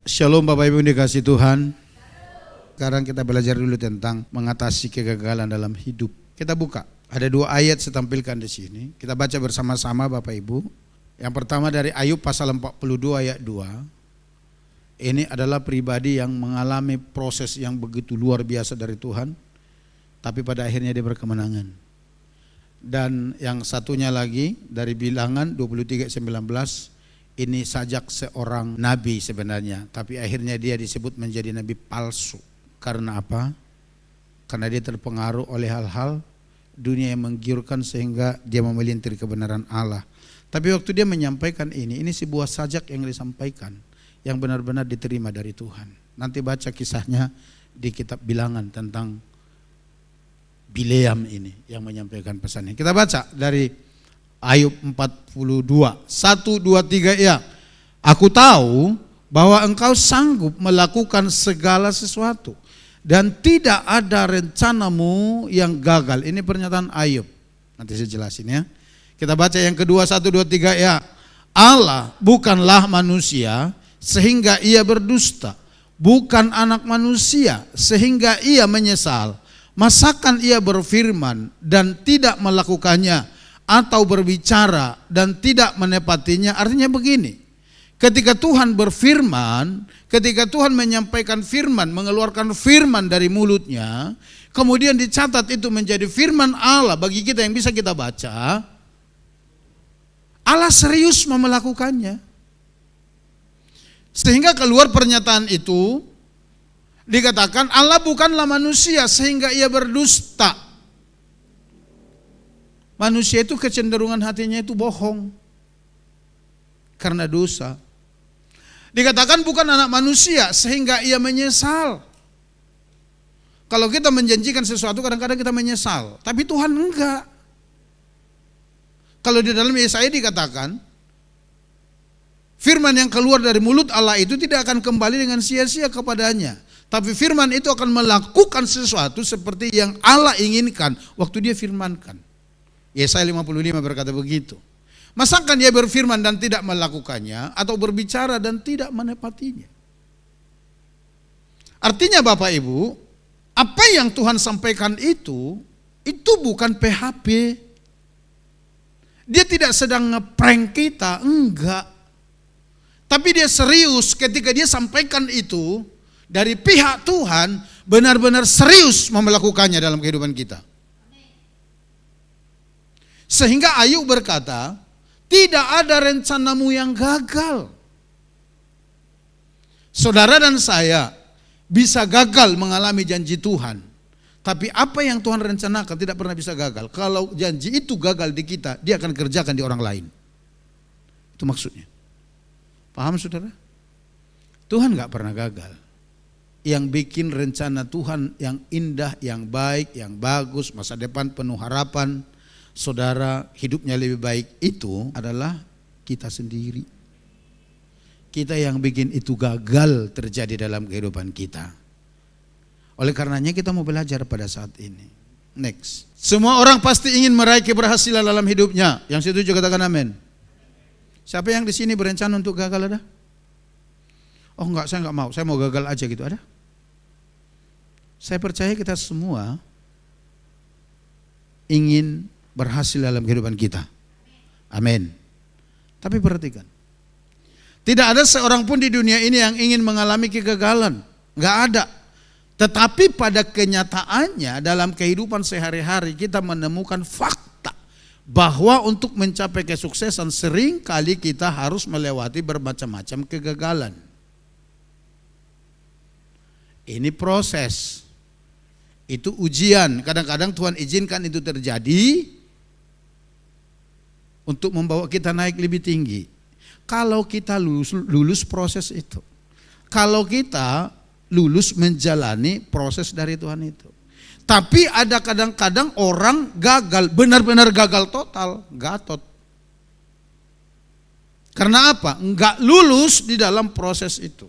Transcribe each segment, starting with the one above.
Shalom Bapak Ibu yang dikasihi Tuhan. Sekarang kita belajar dulu tentang mengatasi kegagalan dalam hidup. Kita buka, ada 2 ayat saya tampilkan di sini. Kita baca bersama-sama Bapak Ibu. Yang pertama dari Ayub pasal 42 ayat 2. Ini adalah pribadi yang mengalami proses yang begitu luar biasa dari Tuhan, tapi pada akhirnya dia berkemenangan. Dan yang satunya lagi dari Bilangan 23:19. Ini sajak seorang nabi sebenarnya, tapi akhirnya dia disebut menjadi nabi palsu. Karena apa? Karena dia terpengaruh oleh hal-hal dunia yang menggiurkan sehingga dia memelintir kebenaran Allah. Tapi waktu dia menyampaikan ini sebuah sajak yang disampaikan, yang benar-benar diterima dari Tuhan. Nanti baca kisahnya di kitab Bilangan tentang Bileam ini yang menyampaikan pesannya. Kita baca dari Ayub 42, 1, 2, 3 ya. Aku tahu bahwa engkau sanggup melakukan segala sesuatu dan tidak ada rencanamu yang gagal. Ini pernyataan Ayub. Nanti saya jelasin ya. Kita baca yang kedua 1, 2, 3 ya. Allah bukanlah manusia sehingga ia berdusta, bukan anak manusia sehingga ia menyesal. Masakan ia berfirman dan tidak melakukannya, atau berbicara dan tidak menepatinya? Artinya begini, ketika Tuhan berfirman, ketika Tuhan menyampaikan firman, mengeluarkan firman dari mulutnya, kemudian dicatat itu menjadi firman Allah bagi kita yang bisa kita baca, Allah serius mau melakukannya. Sehingga keluar pernyataan itu, dikatakan Allah bukanlah manusia sehingga ia berdusta. Manusia itu kecenderungan hatinya itu bohong karena dosa. Dikatakan bukan anak manusia sehingga ia menyesal. Kalau kita menjanjikan sesuatu kadang-kadang kita menyesal, tapi Tuhan enggak. Kalau di dalam Yesaya dikatakan firman yang keluar dari mulut Allah itu tidak akan kembali dengan sia-sia kepadanya, tapi firman itu akan melakukan sesuatu seperti yang Allah inginkan waktu dia firmankan. Yesaya 55 berkata begitu. Masakan dia berfirman dan tidak melakukannya, atau berbicara dan tidak menepatinya? Artinya Bapak Ibu, apa yang Tuhan sampaikan itu bukan PHP. Dia tidak sedang ngeprank kita, enggak. Tapi dia serius ketika dia sampaikan itu dari pihak Tuhan, benar-benar serius mau melakukannya dalam kehidupan kita. Sehingga Ayub berkata, tidak ada rencanamu yang gagal. Saudara dan saya bisa gagal mengalami janji Tuhan, tapi apa yang Tuhan rencanakan tidak pernah bisa gagal. Kalau janji itu gagal di kita, dia akan kerjakan di orang lain. Itu maksudnya. Paham saudara? Tuhan gak pernah gagal. Yang bikin rencana Tuhan yang indah, yang baik, yang bagus, masa depan penuh harapan, saudara hidupnya lebih baik, itu adalah kita sendiri. Kita yang bikin itu gagal terjadi dalam kehidupan kita. Oleh karenanya kita mau belajar pada saat ini. Next. Semua orang pasti ingin meraih keberhasilan dalam hidupnya. Yang setuju katakan amin. Siapa yang di sini berencana untuk gagal ada? Oh enggak, saya enggak mau. Saya mau gagal aja gitu, ada? Saya percaya kita semua ingin berhasil dalam kehidupan kita. Amin. Tapi perhatikan, tidak ada seorang pun di dunia ini yang ingin mengalami kegagalan. Enggak ada. Tetapi pada kenyataannya dalam kehidupan sehari-hari kita menemukan fakta bahwa untuk mencapai kesuksesan sering kali kita harus melewati bermacam-macam kegagalan. Ini proses. Itu ujian. Kadang-kadang Tuhan izinkan itu terjadi untuk membawa kita naik lebih tinggi. Kalau kita lulus proses itu, kalau kita lulus menjalani proses dari Tuhan itu. Tapi ada kadang-kadang orang gagal, benar-benar gagal total, gatot. Karena apa? Enggak lulus di dalam proses itu.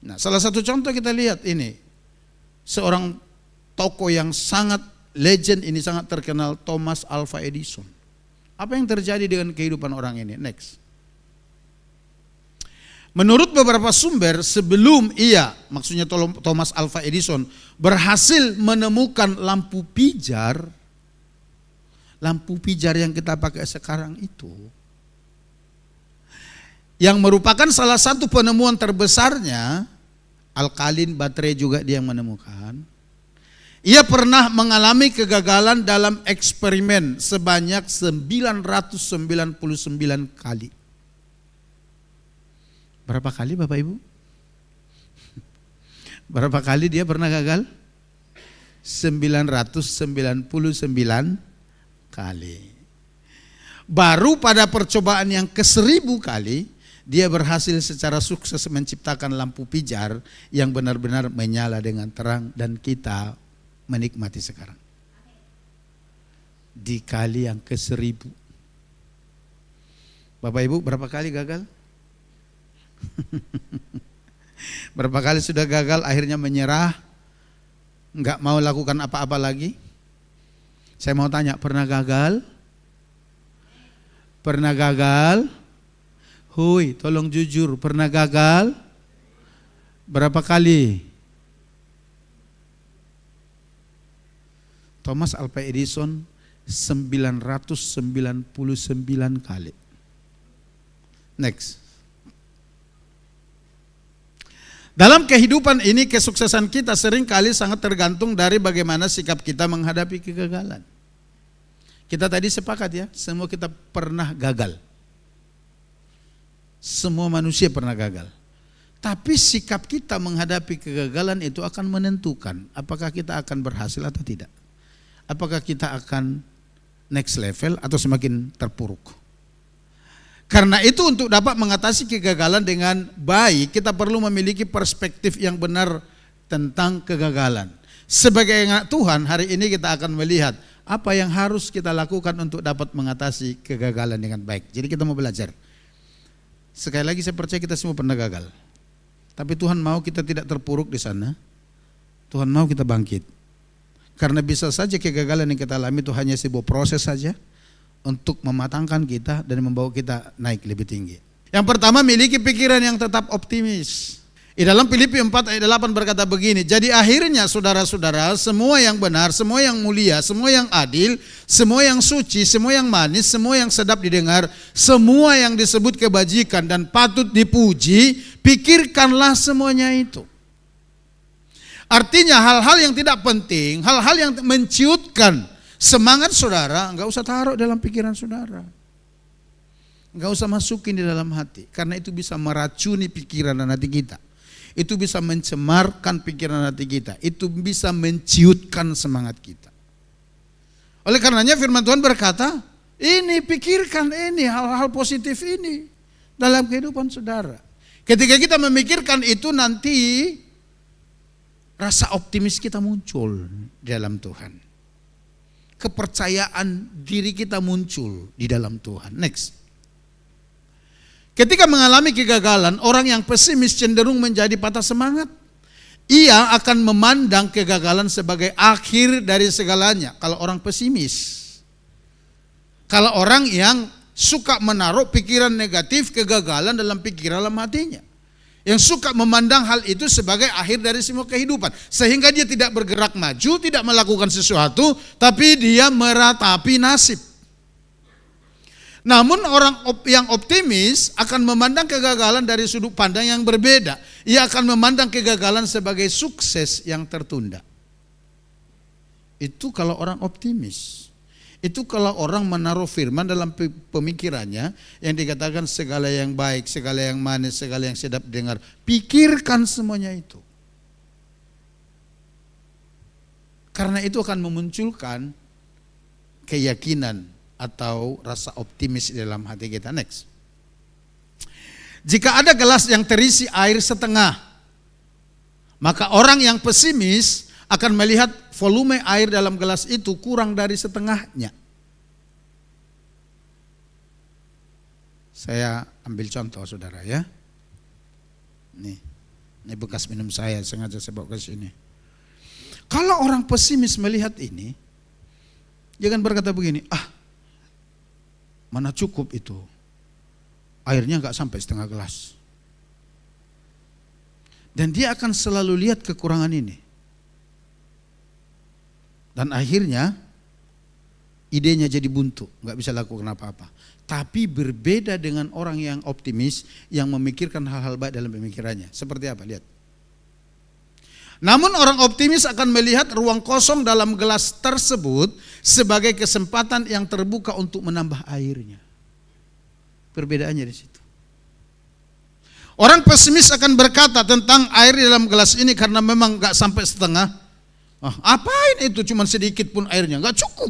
Nah, salah satu contoh kita lihat ini, seorang tokoh yang sangat legend ini, sangat terkenal, Thomas Alva Edison. Apa yang terjadi dengan kehidupan orang ini? Next. Menurut beberapa sumber, sebelum maksudnya Thomas Alva Edison berhasil menemukan lampu pijar yang kita pakai sekarang itu, yang merupakan salah satu penemuan terbesarnya, alkalin baterai juga dia yang menemukan. Ia pernah mengalami kegagalan dalam eksperimen sebanyak 999 kali. Berapa kali Bapak Ibu? Berapa kali dia pernah gagal? 999 kali. Baru pada percobaan yang ke-1000 kali, dia berhasil secara sukses menciptakan lampu pijar yang benar-benar menyala dengan terang dan kita menikmati sekarang. Dikali yang ke-1000. Bapak Ibu berapa kali gagal? Berapa kali sudah gagal, akhirnya menyerah, nggak mau lakukan apa-apa lagi? Saya mau tanya, pernah gagal? Pernah gagal? Hui, tolong jujur, pernah gagal? Berapa kali? Thomas Alva Edison 999 kali. Next. Dalam kehidupan ini kesuksesan kita seringkali sangat tergantung dari bagaimana sikap kita menghadapi kegagalan. Kita tadi sepakat ya, semua kita pernah gagal. Semua manusia pernah gagal. Tapi sikap kita menghadapi kegagalan itu akan menentukan apakah kita akan berhasil atau tidak. Apakah kita akan next level atau semakin terpuruk. Karena itu untuk dapat mengatasi kegagalan dengan baik, kita perlu memiliki perspektif yang benar tentang kegagalan. Sebagai anak Tuhan, hari ini kita akan melihat apa yang harus kita lakukan untuk dapat mengatasi kegagalan dengan baik. Jadi kita mau belajar. Sekali lagi saya percaya kita semua pernah gagal. Tapi Tuhan mau kita tidak terpuruk di sana. Tuhan mau kita bangkit. Karena bisa saja kegagalan yang kita alami itu hanya sebuah proses saja untuk mematangkan kita dan membawa kita naik lebih tinggi. Yang pertama, miliki pikiran yang tetap optimis. Di dalam Filipi 4 ayat 8 berkata begini, jadi akhirnya saudara-saudara, semua yang benar, semua yang mulia, semua yang adil, semua yang suci, semua yang manis, semua yang sedap didengar, semua yang disebut kebajikan dan patut dipuji, pikirkanlah semuanya itu. Artinya hal-hal yang tidak penting, hal-hal yang menciutkan semangat saudara, enggak usah taruh dalam pikiran saudara. Enggak usah masukin di dalam hati, karena itu bisa meracuni pikiran dan hati kita. Itu bisa mencemarkan pikiran hati kita, itu bisa menciutkan semangat kita. Oleh karenanya firman Tuhan berkata, ini pikirkan ini, hal-hal positif ini dalam kehidupan saudara. Ketika kita memikirkan itu, nanti rasa optimis kita muncul di dalam Tuhan. Kepercayaan diri kita muncul di dalam Tuhan. Next. Ketika mengalami kegagalan, orang yang pesimis cenderung menjadi patah semangat. Ia akan memandang kegagalan sebagai akhir dari segalanya. Kalau orang pesimis. Kalau orang yang suka menaruh pikiran negatif, kegagalan dalam pikiran, dalam hatinya. Yang suka memandang hal itu sebagai akhir dari semua kehidupan. Sehingga dia tidak bergerak maju, tidak melakukan sesuatu, tapi dia meratapi nasib. Namun orang yang optimis akan memandang kegagalan dari sudut pandang yang berbeda. Ia akan memandang kegagalan sebagai sukses yang tertunda. Itu kalau orang optimis. Itu kalau orang menaruh firman dalam pemikirannya yang dikatakan segala yang baik, segala yang manis, segala yang sedap dengar. Pikirkan semuanya itu. Karena itu akan memunculkan keyakinan atau rasa optimis di dalam hati kita. Next. Jika ada gelas yang terisi air setengah, maka orang yang pesimis akan melihat volume air dalam gelas itu kurang dari setengahnya. Saya ambil contoh saudara ya. Ini bekas minum saya, sengaja saya bawa ke sini. Kalau orang pesimis melihat ini, jangan berkata begini, mana cukup itu, airnya nggak sampai setengah gelas. Dan dia akan selalu lihat kekurangan ini. Dan akhirnya idenya jadi buntu, nggak bisa lakukan apa-apa. Tapi berbeda dengan orang yang optimis, yang memikirkan hal-hal baik dalam pemikirannya. Seperti apa? Lihat. Namun orang optimis akan melihat ruang kosong dalam gelas tersebut sebagai kesempatan yang terbuka untuk menambah airnya. Perbedaannya di situ. Orang pesimis akan berkata tentang air di dalam gelas ini karena memang gak sampai setengah. Apain itu, cuma sedikit pun airnya, gak cukup.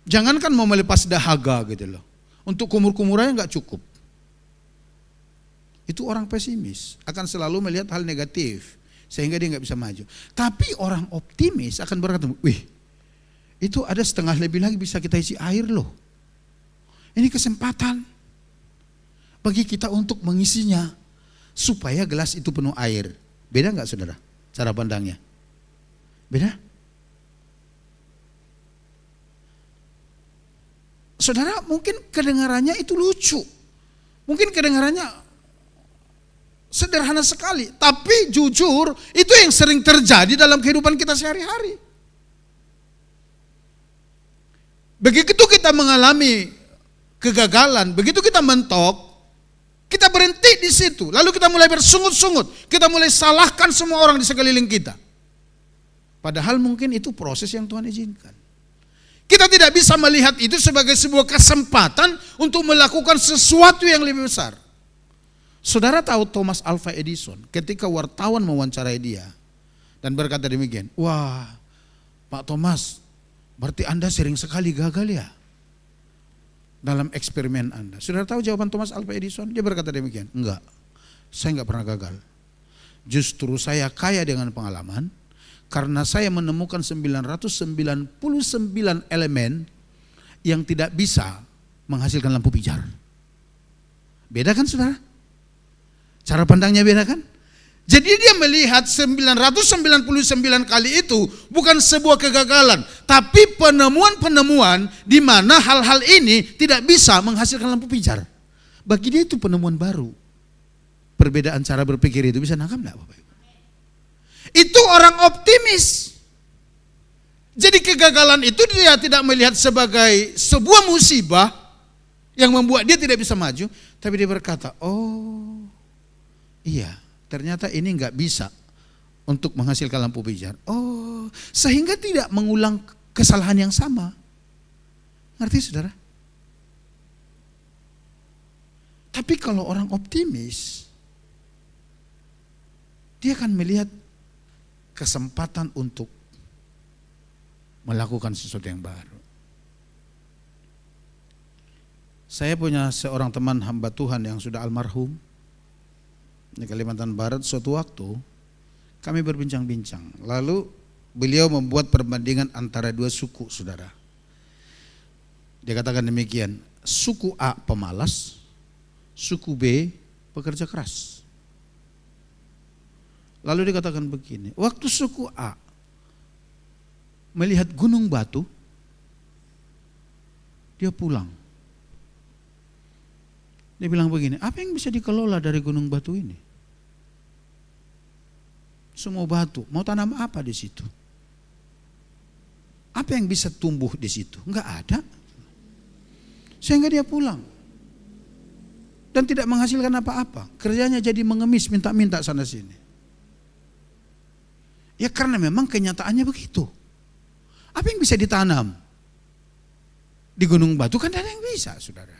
Jangankan mau melepas dahaga gitu loh. Untuk kumur-kumurannya gak cukup. Itu orang pesimis, akan selalu melihat hal negatif sehingga dia gak bisa maju. Tapi orang optimis akan berkata, wih, itu ada setengah lebih lagi bisa kita isi air loh. Ini kesempatan bagi kita untuk mengisinya supaya gelas itu penuh air. Beda enggak saudara cara pandangnya? Beda? Saudara mungkin kedengarannya itu lucu, mungkin kedengarannya sederhana sekali, tapi jujur itu yang sering terjadi dalam kehidupan kita sehari-hari. Begitu kita mengalami kegagalan, begitu kita mentok, kita berhenti di situ, lalu kita mulai bersungut-sungut, kita mulai salahkan semua orang di sekeliling kita. Padahal mungkin itu proses yang Tuhan izinkan. Kita tidak bisa melihat itu sebagai sebuah kesempatan untuk melakukan sesuatu yang lebih besar. Saudara tahu Thomas Alva Edison ketika wartawan mewawancarai dia dan berkata demikian, wah Pak Thomas, berarti Anda sering sekali gagal ya dalam eksperimen Anda. Saudara tahu jawaban Thomas Alva Edison? Dia berkata demikian, enggak, saya enggak pernah gagal. Justru saya kaya dengan pengalaman karena saya menemukan 999 elemen yang tidak bisa menghasilkan lampu pijar. Beda kan saudara? Cara pandangnya beda kan? Jadi dia melihat 999 kali itu bukan sebuah kegagalan, tapi penemuan-penemuan di mana hal-hal ini tidak bisa menghasilkan lampu pijar. Bagi dia itu penemuan baru. Perbedaan cara berpikir itu bisa nangkap enggak Bapak Ibu? Itu orang optimis. Jadi kegagalan itu dia tidak melihat sebagai sebuah musibah yang membuat dia tidak bisa maju, tapi dia berkata, oh iya, ternyata ini enggak bisa untuk menghasilkan lampu pijar. Oh, sehingga tidak mengulang kesalahan yang sama. Ngerti saudara? Tapi kalau orang optimis, dia akan melihat kesempatan untuk melakukan sesuatu yang baru. Saya punya seorang teman hamba Tuhan yang sudah almarhum di Kalimantan Barat. Suatu waktu kami berbincang-bincang, lalu beliau membuat perbandingan antara dua suku saudara. Dia katakan demikian, suku A pemalas, suku B pekerja keras. Lalu dikatakan begini, waktu suku A melihat gunung batu, dia pulang. Dia bilang begini, apa yang bisa dikelola dari gunung batu ini? Semua batu, mau tanam apa di situ? Apa yang bisa tumbuh di situ? Enggak ada. Sehingga dia pulang. Dan tidak menghasilkan apa-apa. Kerjanya jadi mengemis, minta-minta sana sini. Ya karena memang kenyataannya begitu. Apa yang bisa ditanam di gunung batu? Kan ada yang bisa saudara.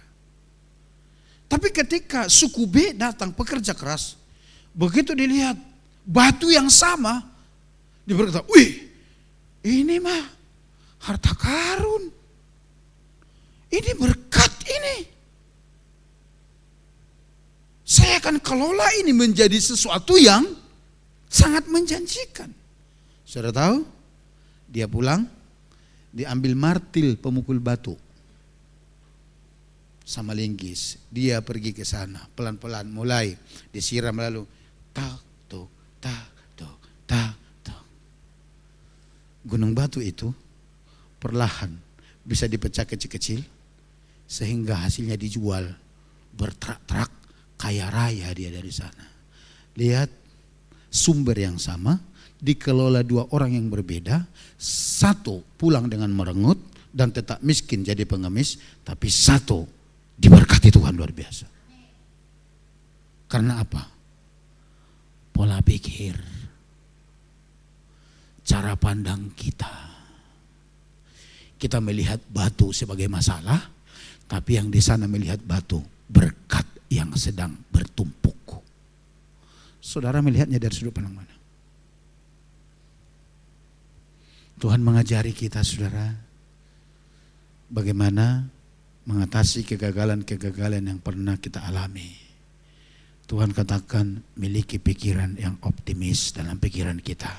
Tapi ketika suku B datang pekerja keras, begitu dilihat batu yang sama, dia berkata, wih ini mah harta karun, ini berkat ini. Saya akan kelola ini menjadi sesuatu yang sangat menjanjikan. Saudara tahu? Dia pulang, diambil martil pemukul batu sama linggis. Dia pergi ke sana, pelan-pelan mulai disiram lalu tak tok tak tok tak tok. Gunung batu itu perlahan bisa dipecah kecil-kecil sehingga hasilnya dijual bertrak-trak kaya raya dia dari sana. Lihat, sumber yang sama dikelola dua orang yang berbeda. Satu pulang dengan merengut dan tetap miskin jadi pengemis, tapi satu diberkati Tuhan luar biasa. Karena apa? Pola pikir, cara pandang kita. Kita melihat batu sebagai masalah, tapi yang di sana melihat batu berkat yang sedang bertumpuk. Saudara melihatnya dari sudut pandang mana? Tuhan mengajari kita, saudara, bagaimana mengatasi kegagalan-kegagalan yang pernah kita alami. Tuhan katakan, miliki pikiran yang optimis dalam pikiran kita.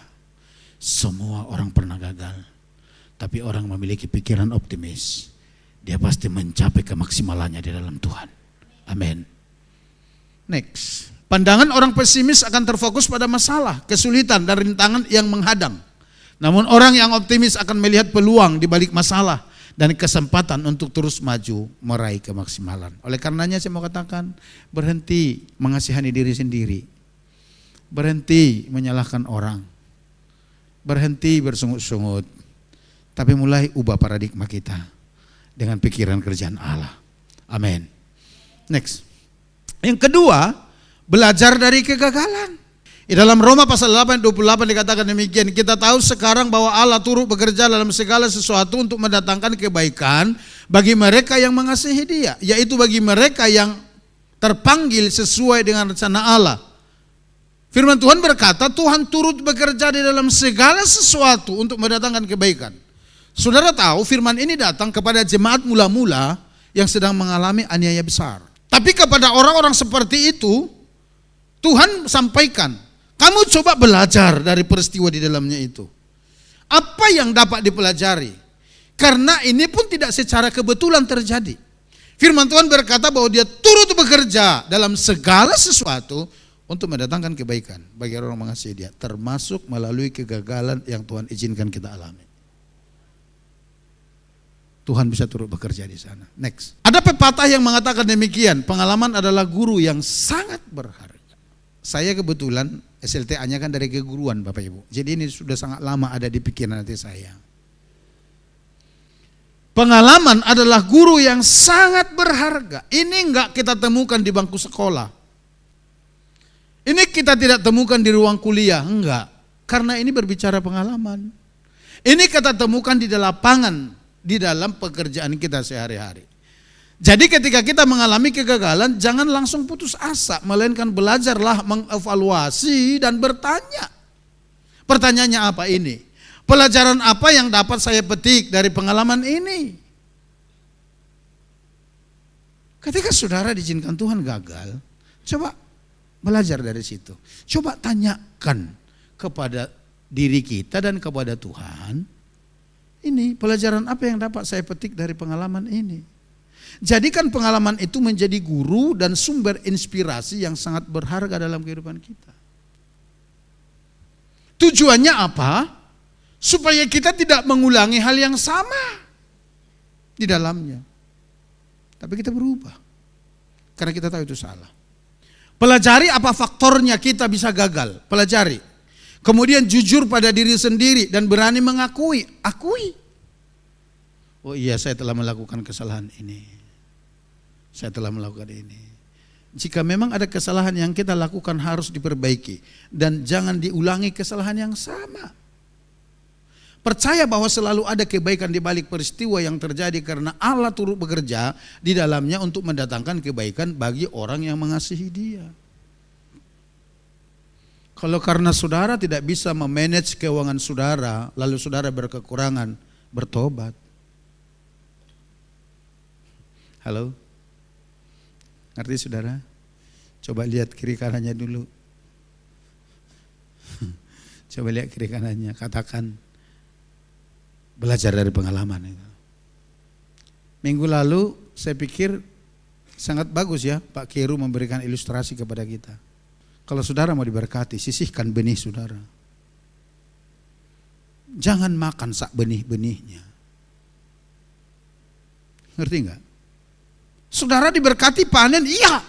Semua orang pernah gagal, tapi orang memiliki pikiran optimis, dia pasti mencapai kemaksimalannya di dalam Tuhan. Amin. Next. Pandangan orang pesimis akan terfokus pada masalah, kesulitan, dan rintangan yang menghadang. Namun orang yang optimis akan melihat peluang di balik masalah dan kesempatan untuk terus maju meraih kemaksimalan. Oleh karenanya saya mau katakan, berhenti mengasihani diri sendiri. Berhenti menyalahkan orang. Berhenti bersungut-sungut. Tapi mulai ubah paradigma kita dengan pikiran kerjaan Allah. Amin. Next. Yang kedua, belajar dari kegagalan. Di dalam Roma pasal 8:28 dikatakan demikian, kita tahu sekarang bahwa Allah turut bekerja dalam segala sesuatu untuk mendatangkan kebaikan bagi mereka yang mengasihi Dia, yaitu bagi mereka yang terpanggil sesuai dengan rencana Allah. Firman Tuhan berkata, Tuhan turut bekerja di dalam segala sesuatu untuk mendatangkan kebaikan. Saudara tahu firman ini datang kepada jemaat mula-mula yang sedang mengalami aniaya besar. Tapi kepada orang-orang seperti itu, Tuhan sampaikan, kamu coba belajar dari peristiwa di dalamnya itu. Apa yang dapat dipelajari? Karena ini pun tidak secara kebetulan terjadi. Firman Tuhan berkata bahwa Dia turut bekerja dalam segala sesuatu untuk mendatangkan kebaikan bagi orang mengasihi Dia, termasuk melalui kegagalan yang Tuhan izinkan kita alami. Tuhan bisa turut bekerja di sana. Next. Ada pepatah yang mengatakan demikian, pengalaman adalah guru yang sangat berharga. Saya kebetulan SLTA-nya kan dari keguruan Bapak Ibu. Jadi ini sudah sangat lama ada di pikiran hati saya. Pengalaman adalah guru yang sangat berharga. Ini enggak kita temukan di bangku sekolah. Ini kita tidak temukan di ruang kuliah, enggak. Karena ini berbicara pengalaman. Ini kita temukan di lapangan, di dalam pekerjaan kita sehari-hari. Jadi ketika kita mengalami kegagalan, jangan langsung putus asa, melainkan belajarlah mengevaluasi dan bertanya. Pertanyaannya apa ini? Pelajaran apa yang dapat saya petik dari pengalaman ini? Ketika saudara diizinkan Tuhan gagal, coba belajar dari situ. Coba tanyakan kepada diri kita dan kepada Tuhan, ini pelajaran apa yang dapat saya petik dari pengalaman ini? Jadikan pengalaman itu menjadi guru dan sumber inspirasi yang sangat berharga dalam kehidupan kita. Tujuannya apa? Supaya kita tidak mengulangi hal yang sama di dalamnya. Tapi kita berubah. Karena kita tahu itu salah. Pelajari apa faktornya kita bisa gagal. Pelajari. Kemudian jujur pada diri sendiri dan berani mengakui. Akui. Oh iya, saya telah melakukan kesalahan ini. Saya telah melakukan ini. Jika memang ada kesalahan yang kita lakukan harus diperbaiki. Dan jangan diulangi kesalahan yang sama. Percaya bahwa selalu ada kebaikan di balik peristiwa yang terjadi karena Allah turut bekerja di dalamnya untuk mendatangkan kebaikan bagi orang yang mengasihi Dia. Kalau karena saudara tidak bisa memanage keuangan saudara, lalu saudara berkekurangan, bertobat. Halo? Ngerti saudara? Coba lihat kiri kanannya dulu. Coba lihat kiri kanannya, katakan belajar dari pengalaman itu. Minggu lalu saya pikir sangat bagus ya Pak Kiru memberikan ilustrasi kepada kita. Kalau saudara mau diberkati, sisihkan benih saudara. Jangan makan sak benih-benihnya. Ngerti enggak? Saudara diberkati panen, iya.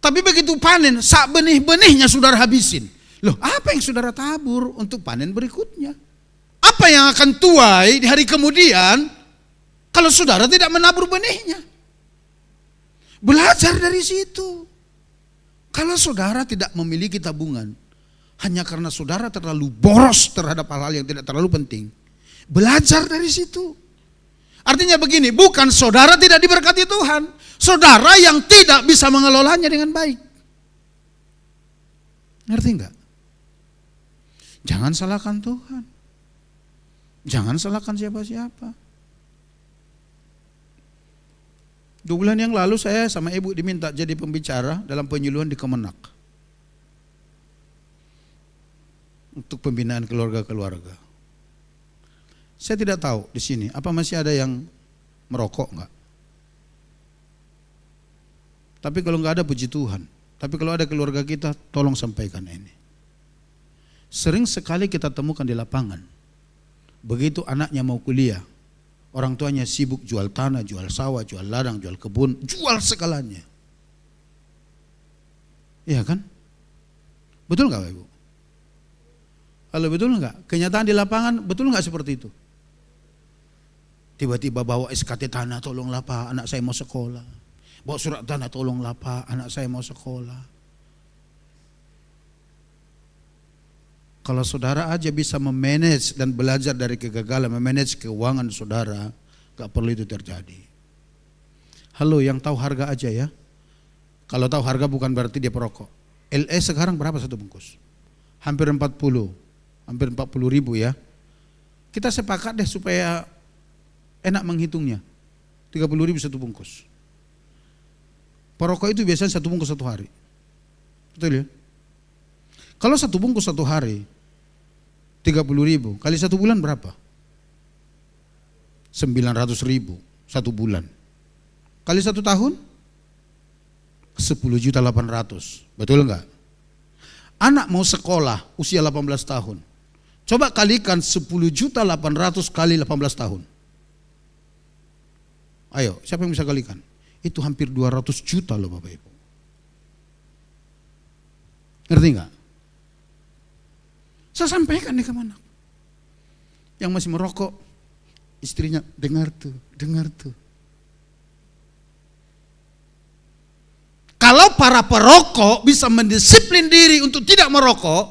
Tapi begitu panen, sak benih-benihnya saudara habisin. Loh, apa yang saudara tabur untuk panen berikutnya? Apa yang akan tuai di hari kemudian kalau saudara tidak menabur benihnya? Belajar dari situ. Kalau saudara tidak memiliki tabungan hanya karena saudara terlalu boros terhadap hal-hal yang tidak terlalu penting, belajar dari situ. Artinya begini, bukan saudara tidak diberkati Tuhan, saudara yang tidak bisa mengelolanya dengan baik. Ngerti enggak? Jangan salahkan Tuhan. Jangan salahkan siapa-siapa. 2 bulan yang lalu saya sama ibu diminta jadi pembicara dalam penyuluhan di Kemenak. Untuk pembinaan keluarga-keluarga. Saya tidak tahu di sini, apa masih ada yang merokok enggak? Tapi kalau enggak ada, puji Tuhan. Tapi kalau ada keluarga kita, tolong sampaikan ini. Sering sekali kita temukan di lapangan, begitu anaknya mau kuliah, orang tuanya sibuk jual tanah, jual sawah, jual ladang, jual kebun, jual segalanya. Iya kan? Betul enggak Ibu? Kalau betul enggak? Kenyataan di lapangan betul enggak seperti itu? Tiba-tiba bawa SKT tanah, tolonglah Pak, anak saya mau sekolah. Bawa surat tanah, tolonglah Pak, anak saya mau sekolah. Kalau saudara aja bisa memanage dan belajar dari kegagalan, memanage keuangan saudara, gak perlu itu terjadi. Halo, yang tahu harga aja ya. Kalau tahu harga bukan berarti dia perokok. LE sekarang berapa satu bungkus? Hampir 40 ribu ya. Kita sepakat deh supaya enak menghitungnya. 30 ribu satu bungkus. Perokok itu biasanya satu bungkus satu hari. Betul ya? Kalau satu bungkus satu hari 30 ribu, kali satu bulan berapa? 900 ribu satu bulan. Kali satu tahun 10.800.000. Betul enggak? Anak mau sekolah usia 18 tahun. Coba kalikan 10.800.000 kali 18 tahun. Ayo, siapa yang bisa kalikan? Itu hampir 200 juta loh Bapak Ibu. Ngerti enggak? Saya sampaikan di Kemenak. Yang masih merokok, istrinya dengar tuh. Kalau para perokok bisa mendisiplin diri untuk tidak merokok,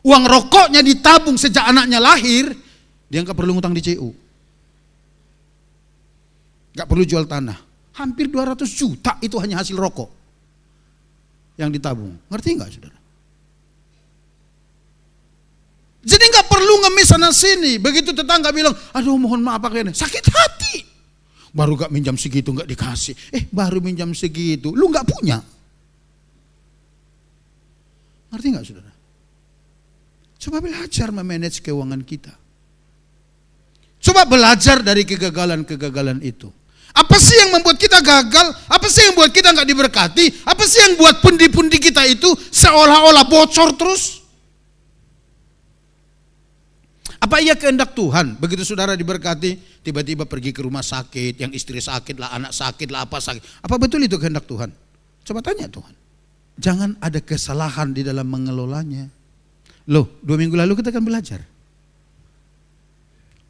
uang rokoknya ditabung sejak anaknya lahir, dia nggak perlu ngutang di CU. Nggak perlu jual tanah. Hampir 200 juta itu hanya hasil rokok yang ditabung. Ngerti nggak saudara? Jadi nggak perlu ngemis sana sini. Begitu tetangga bilang, aduh mohon maaf pakai ini, sakit hati. Baru gak minjam segitu nggak dikasih. Baru minjam segitu, lu nggak punya. Ngerti nggak saudara? Coba belajar memanage keuangan kita. Coba belajar dari kegagalan-kegagalan itu. Apa sih yang membuat kita gagal? Apa sih yang membuat kita nggak diberkati? Apa sih yang buat pundi-pundi kita itu seolah-olah bocor terus? Apa iya kehendak Tuhan? Begitu saudara diberkati, tiba-tiba pergi ke rumah sakit, yang istri sakit lah, anak sakit lah, apa sakit. Apa betul itu kehendak Tuhan? Coba tanya Tuhan. Jangan ada kesalahan di dalam mengelolanya. Loh, 2 minggu lalu kita kan belajar.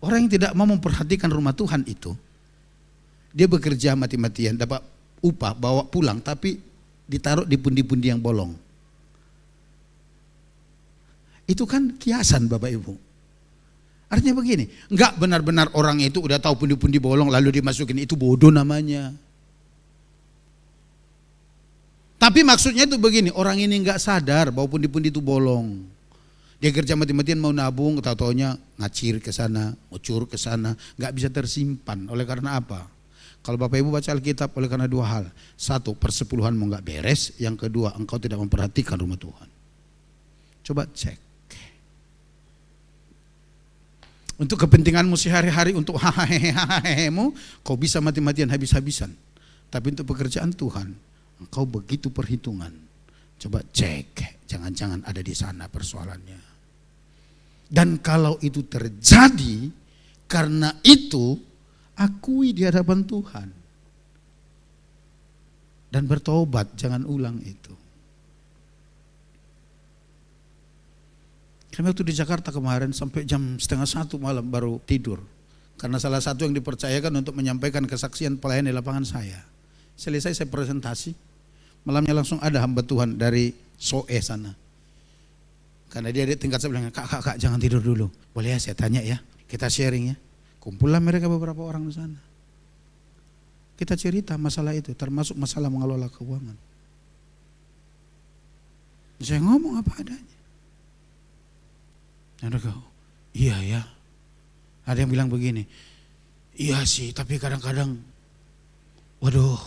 Orang yang tidak mau memperhatikan rumah Tuhan itu, dia bekerja mati-matian, dapat upah, bawa pulang, tapi ditaruh di pundi-pundi yang bolong. Itu kan kiasan Bapak Ibu. Artinya begini, enggak benar-benar orang itu udah tahu pundi-pundi bolong lalu dimasukin, itu bodoh namanya. Tapi maksudnya itu begini, orang ini enggak sadar bahwa pundi-pundi itu bolong. Dia kerja mati-matian mau nabung, tahu-taunya ngacir ke sana, ngucur ke sana, enggak bisa tersimpan. Oleh karena apa? Kalau Bapak Ibu baca Alkitab, oleh karena 2 hal. 1, persepuluhanmu enggak beres, yang kedua, engkau tidak memperhatikan rumah Tuhan. Coba cek. Untuk kepentinganmu sehari-hari, untuk hahehehemu, kau bisa mati-matian habis-habisan. Tapi untuk pekerjaan Tuhan, engkau begitu perhitungan. Coba cek, jangan-jangan ada di sana persoalannya. Dan kalau itu terjadi, karena itu akui di hadapan Tuhan. dan bertobat, jangan ulang itu. Kami waktu di Jakarta kemarin sampai jam 12:30 malam baru tidur. Karena salah satu yang dipercayakan untuk menyampaikan kesaksian pelayan di lapangan saya. Selesai saya presentasi, malamnya langsung ada hamba Tuhan dari Soe sana. Karena dia di tingkat saya bilang, kak jangan tidur dulu. Boleh ya saya tanya ya, kita sharing ya. Kumpullah mereka beberapa orang di sana. Kita cerita masalah itu, termasuk masalah mengelola keuangan. Saya ngomong apa adanya. Mereka, iya ya. Ada yang bilang begini, iya sih tapi kadang-kadang, waduh,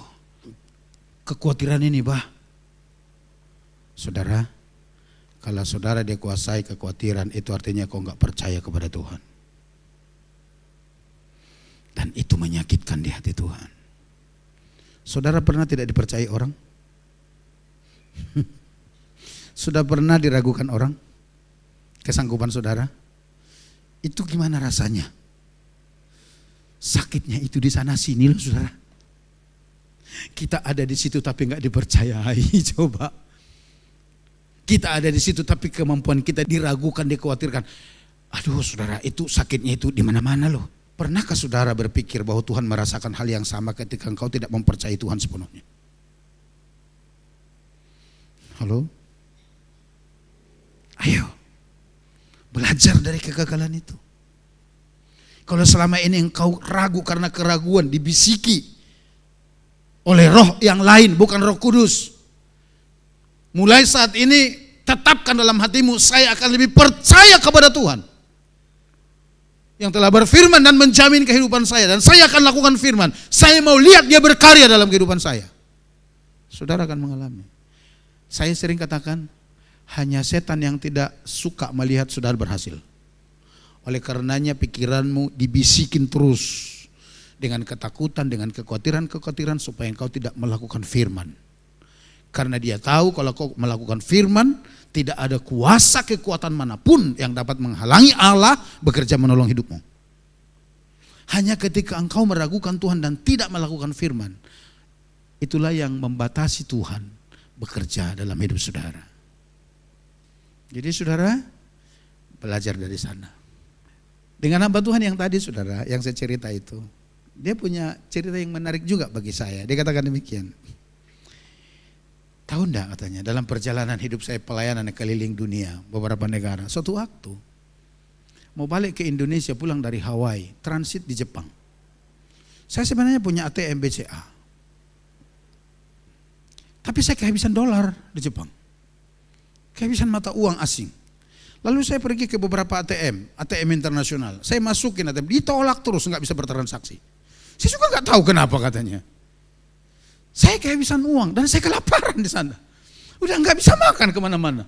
kekhawatiran ini bah. Saudara, kalau saudara dikuasai kekhawatiran itu artinya kau nggak percaya kepada Tuhan. Dan itu menyakitkan di hati Tuhan. Saudara pernah tidak dipercayai orang? Sudah pernah diragukan orang? Kesanggupan saudara? Itu gimana rasanya? Sakitnya itu di sana sini loh saudara. Kita ada di situ tapi nggak dipercayai. Coba. Kita ada di situ tapi kemampuan kita diragukan, dikhawatirkan. Aduh saudara, itu sakitnya itu di mana-mana loh. Pernahkah saudara berpikir bahwa Tuhan merasakan hal yang sama ketika engkau tidak mempercayai Tuhan sepenuhnya? Halo? Ayo. Belajar dari kegagalan itu. Kalau selama ini engkau ragu karena keraguan dibisiki oleh roh yang lain, bukan Roh Kudus. Mulai saat ini tetapkan dalam hatimu, saya akan lebih percaya kepada Tuhan yang telah berfirman dan menjamin kehidupan saya, dan saya akan lakukan firman. Saya mau lihat dia berkarya dalam kehidupan saya. Saudara akan mengalami. Saya sering katakan, hanya setan yang tidak suka melihat saudara berhasil. Oleh karenanya pikiranmu dibisikin terus dengan ketakutan, dengan kekhawatiran supaya engkau tidak melakukan firman. Karena dia tahu kalau kau melakukan firman, tidak ada kuasa kekuatan manapun yang dapat menghalangi Allah bekerja menolong hidupmu. Hanya ketika engkau meragukan Tuhan dan tidak melakukan firman, itulah yang membatasi Tuhan bekerja dalam hidup saudara. Jadi saudara, belajar dari sana. Dengan hamba Tuhan yang tadi saudara, yang saya cerita itu, dia punya cerita yang menarik juga bagi saya. Dia katakan demikian. Tahu enggak katanya, dalam perjalanan hidup saya pelayanan keliling dunia, beberapa negara, suatu waktu mau balik ke Indonesia pulang dari Hawaii, transit di Jepang. Saya sebenarnya punya ATM BCA. Tapi saya kehabisan dolar di Jepang. Kehabisan mata uang asing. Lalu saya pergi ke beberapa ATM internasional. Saya masukin ATM, ditolak terus, nggak bisa bertransaksi. Saya juga nggak tahu kenapa katanya. Saya kehabisan uang dan saya kelaparan di sana. Udah nggak bisa makan kemana-mana.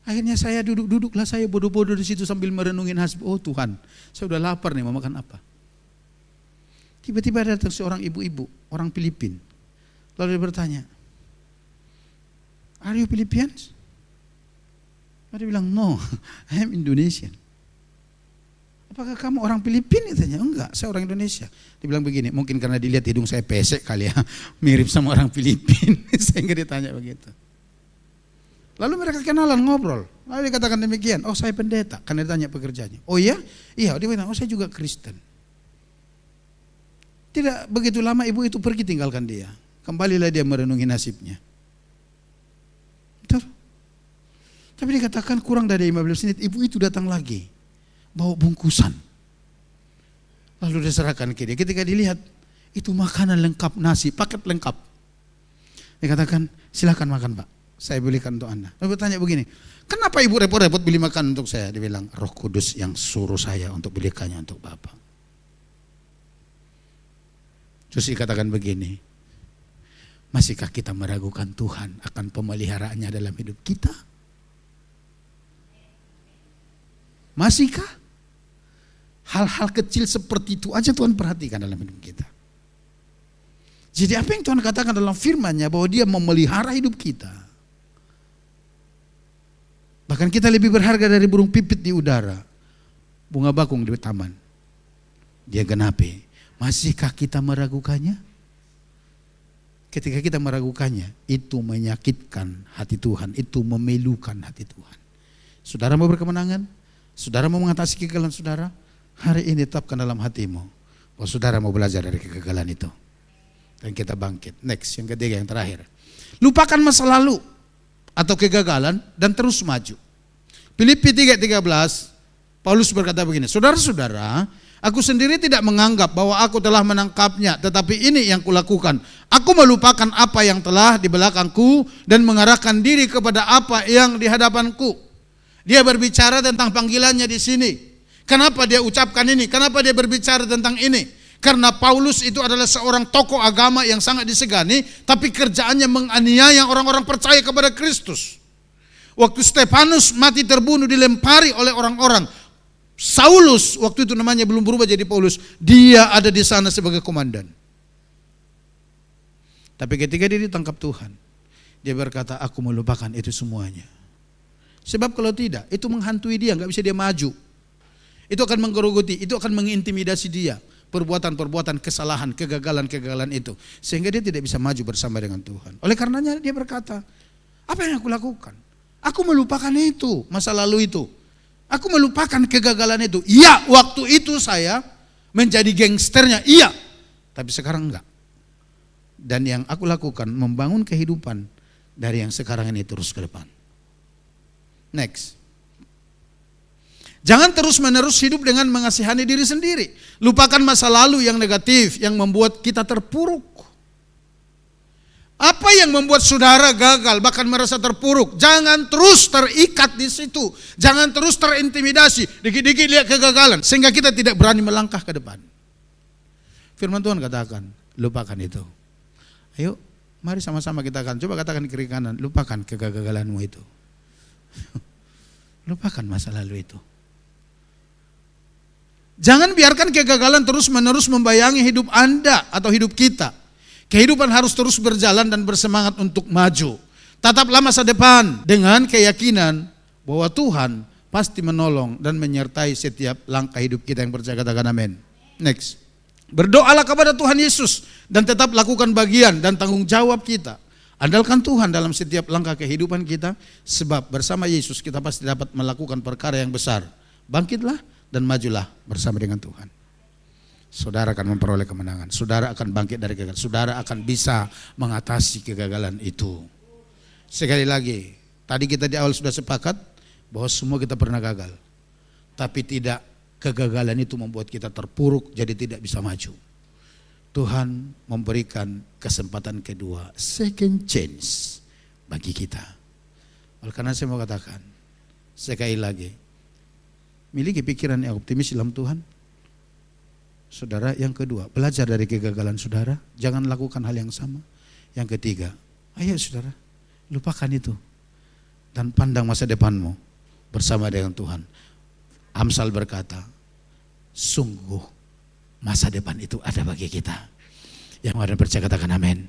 Akhirnya saya duduklah saya bodoh-bodoh di situ sambil merenungin nasib. Oh Tuhan, saya udah lapar nih, mau makan apa? Tiba-tiba datang seorang ibu-ibu, orang Filipina. Lalu dia bertanya, "Are you Philippines?" Dia bilang, "No, I am Indonesian." "Apakah kamu orang Filipina?" Tanya. "Enggak, saya orang Indonesia." Dia bilang begini, mungkin karena dilihat hidung saya pesek kali ya, mirip sama orang Filipina, sehingga ditanya begitu. Lalu mereka kenalan, ngobrol. Lalu dia katakan demikian, "Oh saya pendeta." Karena ditanya pekerjaannya. "Oh iya?" "Iya." Dia bilang, "Oh saya juga Kristen." Tidak begitu lama ibu itu pergi tinggalkan dia. Kembalilah dia merenungi nasibnya. Betul. Tapi dikatakan kurang dari 15 menit ibu itu datang lagi bawa bungkusan. Lalu dia serahkan ke dia. Ketika dilihat itu makanan lengkap, nasi, paket lengkap. Dikatakan, "Silakan makan Pak, saya belikan untuk Anda." Lalu bertanya begini, "Kenapa ibu repot-repot beli makan untuk saya?" Dia bilang, "Roh Kudus yang suruh saya untuk belikannya untuk Bapak." Terus dikatakan begini, masihkah kita meragukan Tuhan akan pemeliharaannya dalam hidup kita? Masihkah? Hal-hal kecil seperti itu aja Tuhan perhatikan dalam hidup kita. Jadi apa yang Tuhan katakan dalam firman-Nya bahwa Dia memelihara hidup kita. Bahkan kita lebih berharga dari burung pipit di udara, bunga bakung di taman. Dia genapi. Masihkah kita meragukannya? Ketika kita meragukannya, itu menyakitkan hati Tuhan, itu memilukan hati Tuhan. Saudara mau berkemenangan? Saudara mau mengatasi kegagalan saudara? Hari ini tetapkan dalam hatimu bahwa saudara mau belajar dari kegagalan itu. Dan kita bangkit. Next, yang ketiga, yang terakhir. Lupakan masa lalu atau kegagalan dan terus maju. Filipi 3:13, Paulus berkata begini, saudara-saudara, aku sendiri tidak menganggap bahwa aku telah menangkapnya, tetapi ini yang kulakukan. Aku melupakan apa yang telah di belakangku dan mengarahkan diri kepada apa yang di hadapanku. Dia berbicara tentang panggilannya di sini. Kenapa dia ucapkan ini? Kenapa dia berbicara tentang ini? Karena Paulus itu adalah seorang tokoh agama yang sangat disegani, tapi kerjaannya menganiaya orang-orang percaya kepada Kristus. Waktu Stefanus mati terbunuh, dilempari oleh orang-orang, Saulus, waktu itu namanya belum berubah jadi Paulus, dia ada di sana sebagai komandan. Tapi ketika dia ditangkap Tuhan, dia berkata, aku melupakan itu semuanya. Sebab kalau tidak, itu menghantui dia, nggak bisa dia maju. Itu akan menggerogoti, itu akan mengintimidasi dia. Perbuatan-perbuatan kesalahan, kegagalan-kegagalan itu. Sehingga dia tidak bisa maju bersama dengan Tuhan. Oleh karenanya dia berkata, apa yang aku lakukan? Aku melupakan itu, masa lalu itu. Aku melupakan kegagalan itu. Iya, waktu itu saya menjadi gangsternya, iya. Tapi sekarang enggak. Dan yang aku lakukan membangun kehidupan dari yang sekarang ini terus ke depan. Next. Jangan terus-menerus hidup dengan mengasihani diri sendiri. Lupakan masa lalu yang negatif yang membuat kita terpuruk. Apa yang membuat saudara gagal bahkan merasa terpuruk? Jangan terus terikat di situ. Jangan terus terintimidasi. Dikit-dikit lihat kegagalan sehingga kita tidak berani melangkah ke depan. Firman Tuhan katakan, lupakan itu. Ayo, mari sama-sama kita akan coba katakan kiri kanan, lupakan kegagalanmu itu. Lupakan masa lalu itu. Jangan biarkan kegagalan terus-menerus membayangi hidup Anda atau hidup kita. Kehidupan harus terus berjalan dan bersemangat untuk maju. Tataplah masa depan dengan keyakinan bahwa Tuhan pasti menolong dan menyertai setiap langkah hidup kita yang percaya, katakan amin. Next. Berdoalah kepada Tuhan Yesus dan tetap lakukan bagian dan tanggung jawab kita. Andalkan Tuhan dalam setiap langkah kehidupan kita, sebab bersama Yesus kita pasti dapat melakukan perkara yang besar. Bangkitlah dan majulah bersama dengan Tuhan. Saudara akan memperoleh kemenangan. Saudara akan bangkit dari kegagalan. Saudara akan bisa mengatasi kegagalan itu. Sekali lagi, tadi kita di awal sudah sepakat bahwa semua kita pernah gagal. Tapi tidak kegagalan itu membuat kita terpuruk jadi tidak bisa maju. Tuhan memberikan kesempatan kedua, second chance bagi kita. Oleh karena saya mau katakan sekali lagi, miliki pikiran yang optimis dalam Tuhan. Saudara, yang kedua, belajar dari kegagalan saudara, jangan lakukan hal yang sama. Yang ketiga, ayo saudara, lupakan itu dan pandang masa depanmu bersama dengan Tuhan. Amsal berkata, sungguh masa depan itu ada bagi kita. Yang ada percaya katakan amin.